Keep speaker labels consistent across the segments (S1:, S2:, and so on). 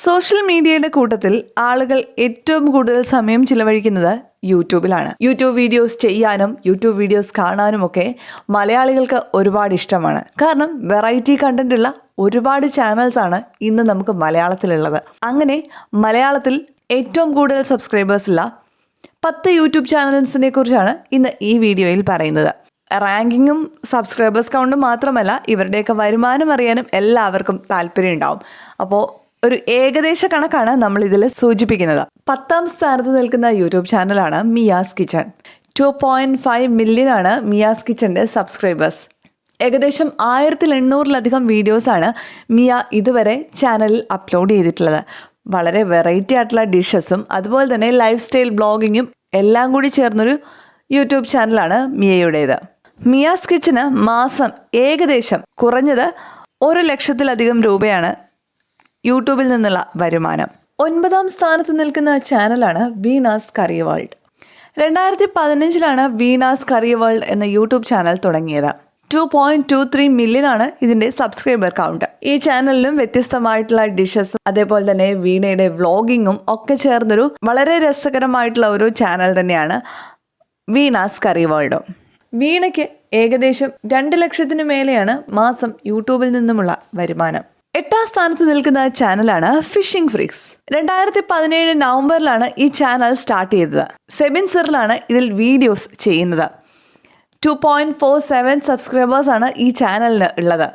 S1: Social മീഡിയയുടെ കൂട്ടത്തിൽ ആളുകൾ ഏറ്റവും കൂടുതൽ സമയം ചിലവഴിക്കുന്നത് യൂട്യൂബിലാണ്. യൂട്യൂബ് വീഡിയോസ് ചെയ്യാനും യൂട്യൂബ് വീഡിയോസ് കാണാനുമൊക്കെ മലയാളികൾക്ക് ഒരുപാട് ഇഷ്ടമാണ്. കാരണം വെറൈറ്റി കണ്ടന്റ് ഉള്ള ഒരുപാട് ചാനൽസാണ് ഇന്ന് നമുക്ക് മലയാളത്തിലുള്ളത്. അങ്ങനെ മലയാളത്തിൽ ഏറ്റവും കൂടുതൽ സബ്സ്ക്രൈബേഴ്സ് ഉള്ള 10 യൂട്യൂബ് ചാനൽസിനെ കുറിച്ചാണ് ഇന്ന് ഈ വീഡിയോയിൽ പറയുന്നത്. റാങ്കിങ്ങും സബ്സ്ക്രൈബേഴ്സ് കൗണ്ടും മാത്രമല്ല, ഇവരുടെയൊക്കെ വരുമാനം അറിയാനും എല്ലാവർക്കും താല്പര്യം ഉണ്ടാവും. അപ്പോൾ ഒരു ഏകദേശ കണക്കാണ് നമ്മൾ ഇതിൽ സൂചിപ്പിക്കുന്നത്. 10ാം സ്ഥാനത്ത് നിൽക്കുന്ന യൂട്യൂബ് ചാനലാണ് മിയാസ് കിച്ചൺ. 2.5 മില്യൺ ആണ് മിയാസ് കിച്ചൻ്റെ സബ്സ്ക്രൈബേഴ്സ്. ഏകദേശം 1800-ലധികം വീഡിയോസാണ് മിയ ഇതുവരെ ചാനലിൽ അപ്ലോഡ് ചെയ്തിട്ടുള്ളത്. വളരെ വെറൈറ്റി ആയിട്ടുള്ള ഡിഷസും അതുപോലെ തന്നെ ലൈഫ് സ്റ്റൈൽ ബ്ലോഗിങ്ങും എല്ലാം കൂടി ചേർന്നൊരു യൂട്യൂബ് ചാനലാണ് മിയയുടേത്. മിയാസ് കിച്ചന് മാസം ഏകദേശം കുറഞ്ഞത് 1 ലക്ഷത്തിലധികം രൂപയാണ് യൂട്യൂബിൽ നിന്നുള്ള വരുമാനം. 9ാം സ്ഥാനത്ത് നിൽക്കുന്ന ചാനലാണ് വീണാസ് കറി വേൾഡ്. 2015 വീണാസ് കറി വേൾഡ് എന്ന യൂട്യൂബ് ചാനൽ തുടങ്ങിയത്. 2.23 മില്യൺ ആണ് ഇതിൻ്റെ സബ്സ്ക്രൈബർ കൗണ്ട്. ഈ ചാനലിലും വ്യത്യസ്തമായിട്ടുള്ള ഡിഷസും അതേപോലെ തന്നെ വീണയുടെ വ്ളോഗിങ്ങും ഒക്കെ ചേർന്നൊരു വളരെ രസകരമായിട്ടുള്ള ഒരു ചാനൽ തന്നെയാണ് വീണാസ് കറി വേൾഡും. വീണയ്ക്ക് ഏകദേശം 2 ലക്ഷത്തിന് മേലെയാണ് മാസം യൂട്യൂബിൽ നിന്നുമുള്ള വരുമാനം. 8ാം സ്ഥാനത്ത് നിൽക്കുന്ന ചാനലാണ് ഫിഷിംഗ് ഫ്രീക്സ്. 2017 നവംബറിലാണ് ഈ ചാനൽ സ്റ്റാർട്ട് ചെയ്തത്. സെബിൻ സിറിലാണ് ഇതിൽ വീഡിയോസ് ചെയ്യുന്നത്. 2.47 സബ്സ്ക്രൈബേഴ്സാണ് ഈ ചാനലിന് ഉള്ളത്.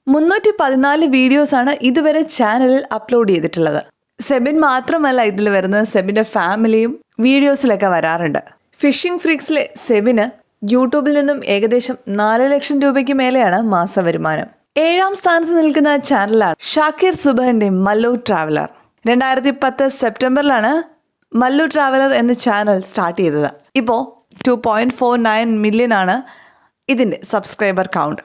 S1: 314 വീഡിയോസാണ് ഇതുവരെ ചാനലിൽ അപ്ലോഡ് ചെയ്തിട്ടുള്ളത്. സെബിൻ മാത്രമല്ല ഇതിൽ വരുന്നത്, സെബിൻ്റെ ഫാമിലിയും വീഡിയോസിലൊക്കെ വരാറുണ്ട്. ഫിഷിംഗ് ഫ്രീക്സിലെ സെബിന് യൂട്യൂബിൽ നിന്നും ഏകദേശം 4 ലക്ഷം രൂപയ്ക്ക് മേലെയാണ് മാസ വരുമാനം. 7ാം സ്ഥാനത്ത് നിൽക്കുന്ന ചാനലാണ് ഷാക്കിർ സുബഹിൻ്റെ മല്ലു ട്രാവലർ. 2010 സെപ്റ്റംബറിലാണ് മല്ലു ട്രാവലർ എന്ന ചാനൽ സ്റ്റാർട്ട് ചെയ്തത്. ഇപ്പോൾ 2.49 മില്യൺ ആണ് ഇതിൻ്റെ സബ്സ്ക്രൈബർ കൗണ്ട്.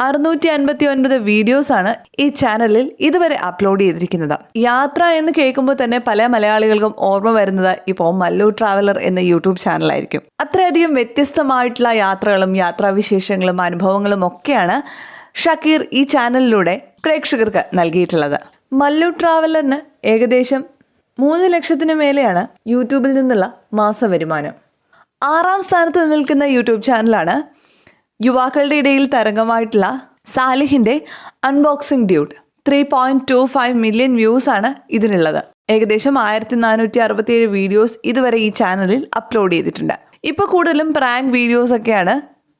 S1: 659 വീഡിയോസാണ് ഈ ചാനലിൽ ഇതുവരെ അപ്ലോഡ് ചെയ്തിരിക്കുന്നത്. യാത്ര എന്ന് കേൾക്കുമ്പോൾ തന്നെ പല മലയാളികൾക്കും ഓർമ്മ വരുന്നത് ഇപ്പോൾ മല്ലു ട്രാവലർ എന്ന യൂട്യൂബ് ചാനലായിരിക്കും. അത്രയധികം വ്യത്യസ്തമായിട്ടുള്ള യാത്രകളും യാത്രാവിശേഷങ്ങളും അനുഭവങ്ങളും ഒക്കെയാണ് ഷക്കീർ ഈ ചാനലിലൂടെ പ്രേക്ഷകർക്ക് നൽകിയിട്ടുള്ളത്. മല്ലു ട്രാവലറിന് ഏകദേശം 3 ലക്ഷത്തിന് മേലെയാണ് യൂട്യൂബിൽ നിന്നുള്ള മാസ വരുമാനം. 6ാം സ്ഥാനത്ത് നിൽക്കുന്ന യൂട്യൂബ് ചാനലാണ് യുവാക്കളുടെ ഇടയിൽ തരംഗമായിട്ടുള്ള സാലിഹിൻ്റെ അൺബോക്സിംഗ് ഡ്യൂഡ്. 3.25 മില്യൺ വ്യൂസാണ് ഇതിനുള്ളത്. ഏകദേശം 1467 വീഡിയോസ് ഇതുവരെ ഈ ചാനലിൽ അപ്ലോഡ് ചെയ്തിട്ടുണ്ട്. ഇപ്പോൾ കൂടുതലും പ്രാങ്ക് വീഡിയോസൊക്കെയാണ്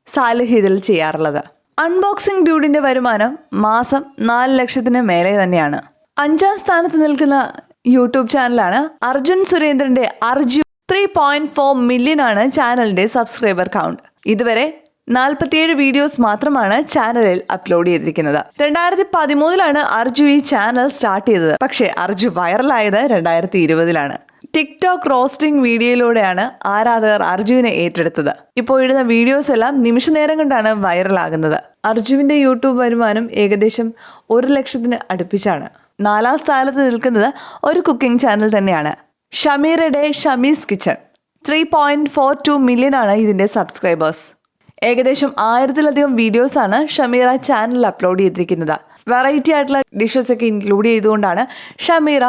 S1: സാലിഹ് ഇതിൽ ചെയ്യാറുള്ളത്. അൺബോക്സിംഗ് ഡ്യൂഡിൻ്റെ വരുമാനം മാസം 4 ലക്ഷത്തിന് മേലെ തന്നെയാണ്. 5ാം സ്ഥാനത്ത് നിൽക്കുന്ന യൂട്യൂബ് ചാനലാണ് അർജുൻ സുരേന്ദ്രൻ്റെ അർജു. 3.4 മില്യൺ ആണ് ചാനലിൻ്റെ സബ്സ്ക്രൈബർ കൗണ്ട്. ഇതുവരെ 47 വീഡിയോസ് മാത്രമാണ് ചാനലിൽ അപ്ലോഡ് ചെയ്തിരിക്കുന്നത്. 2013 അർജു ഈ ചാനൽ സ്റ്റാർട്ട് ചെയ്തത്. പക്ഷേ അർജു വൈറലായത് 2020 ടിക്ടോക്ക് റോസ്റ്റിംഗ് വീഡിയോയിലൂടെയാണ് ആരാധകർ അർജുവിനെ ഏറ്റെടുത്തത്. ഇപ്പോൾ ഇടുന്ന വീഡിയോസ് എല്ലാം നിമിഷ നേരം കൊണ്ടാണ് വൈറലാകുന്നത്. അർജുവിൻ്റെ യൂട്യൂബ് വരുമാനം ഏകദേശം 1 ലക്ഷത്തിന് അടുപ്പിച്ചാണ്. 4ാം സ്ഥാനത്ത് നിൽക്കുന്നത് ഒരു കുക്കിംഗ് ചാനൽ തന്നെയാണ്, ഷമീറയുടെ ഷമീസ് കിച്ചൺ. 3.42 മില്യൺ ആണ് ഇതിൻ്റെ സബ്സ്ക്രൈബേഴ്സ്. ഏകദേശം 1000-ലധികം വീഡിയോസാണ് ഷമീറ ചാനലിൽ അപ്ലോഡ് ചെയ്തിരിക്കുന്നത്. വെറൈറ്റി ആയിട്ടുള്ള ഡിഷസൊക്കെ ഇൻക്ലൂഡ് ചെയ്തുകൊണ്ടാണ് ഷമീറ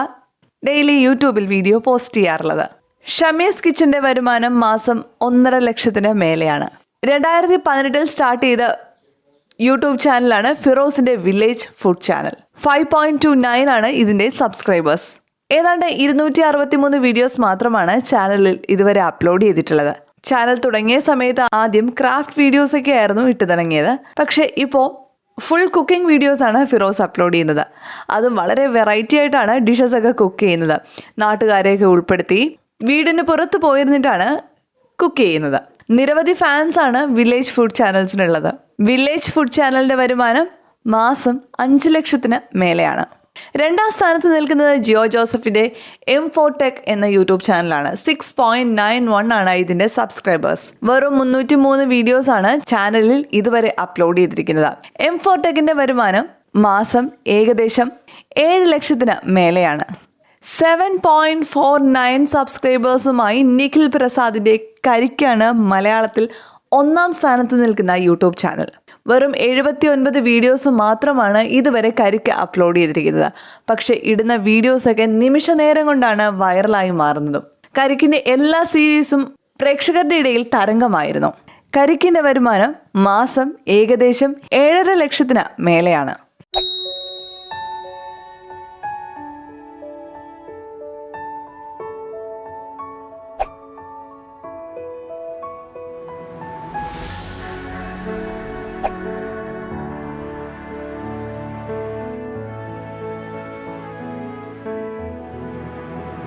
S1: ഡെയിലി യൂട്യൂബിൽ വീഡിയോ പോസ്റ്റ് ചെയ്യാറുള്ളത്. ഷമീസ് കിച്ചൻ്റെ വരുമാനം മാസം 1.5 ലക്ഷത്തിന് മേലെയാണ്. 2018 സ്റ്റാർട്ട് ചെയ്ത യൂട്യൂബ് ചാനലാണ് ഫിറോസിൻ്റെ വില്ലേജ് ഫുഡ് ചാനൽ. 5.29 ആണ് ഇതിൻ്റെ സബ്സ്ക്രൈബേഴ്സ്. ഏതാണ്ട് 263 വീഡിയോസ് മാത്രമാണ് ചാനലിൽ ഇതുവരെ അപ്ലോഡ് ചെയ്തിട്ടുള്ളത്. ചാനൽ തുടങ്ങിയ സമയത്ത് ആദ്യം ക്രാഫ്റ്റ് വീഡിയോസൊക്കെ ആയിരുന്നു ഇട്ട് തുടങ്ങിയത്. പക്ഷേ ഇപ്പോൾ ഫുൾ കുക്കിംഗ് വീഡിയോസാണ് ഫിറോസ് അപ്ലോഡ് ചെയ്യുന്നത്. അതും വളരെ വെറൈറ്റി ആയിട്ടാണ് ഡിഷസൊക്കെ കുക്ക് ചെയ്യുന്നത്. നാട്ടുകാരെയൊക്കെ ഉൾപ്പെടുത്തി വീടിന് പുറത്ത് പോയിരുന്നിട്ടാണ് കുക്ക് ചെയ്യുന്നത്. നിരവധി ഫാൻസാണ് വില്ലേജ് ഫുഡ് ചാനൽസിനുള്ളത്. വില്ലേജ് ഫുഡ് ചാനലിൻ്റെ വരുമാനം മാസം 5 ലക്ഷത്തിന് മേലെയാണ്. 2ാം സ്ഥാനത്ത് നിൽക്കുന്നത് ജിയോ ജോസഫിൻ്റെ M4 ടെക് എന്ന യൂട്യൂബ് ചാനലാണ്. 6.91 ആണ് ഇതിൻ്റെ സബ്സ്ക്രൈബേഴ്സ്. വെറും 303 വീഡിയോസാണ് ചാനലിൽ ഇതുവരെ അപ്ലോഡ് ചെയ്തിരിക്കുന്നത്. M4 ടെക്കിൻ്റെ വരുമാനം മാസം ഏകദേശം 7 ലക്ഷത്തിന് മേലെയാണ്. 7.49 സബ്സ്ക്രൈബേഴ്സുമായി നിഖിൽ പ്രസാദിൻ്റെ കരിക്കാണ് മലയാളത്തിൽ 1ാം സ്ഥാനത്ത് നിൽക്കുന്ന യൂട്യൂബ് ചാനൽ. വെറും 79 വീഡിയോസ് മാത്രമാണ് ഇതുവരെ കരിക്ക് അപ്ലോഡ് ചെയ്തിരിക്കുന്നത്. പക്ഷെ ഇടുന്ന വീഡിയോസൊക്കെ നിമിഷ നേരം കൊണ്ടാണ് വൈറലായി മാറുന്നതും. കരിക്കിന്റെ എല്ലാ സീരീസും പ്രേക്ഷകരുടെ ഇടയിൽ തരംഗമായിരുന്നു. കരിക്കിന്റെ വരുമാനം മാസം ഏകദേശം 7.5 ലക്ഷത്തിന് മേലെയാണ്.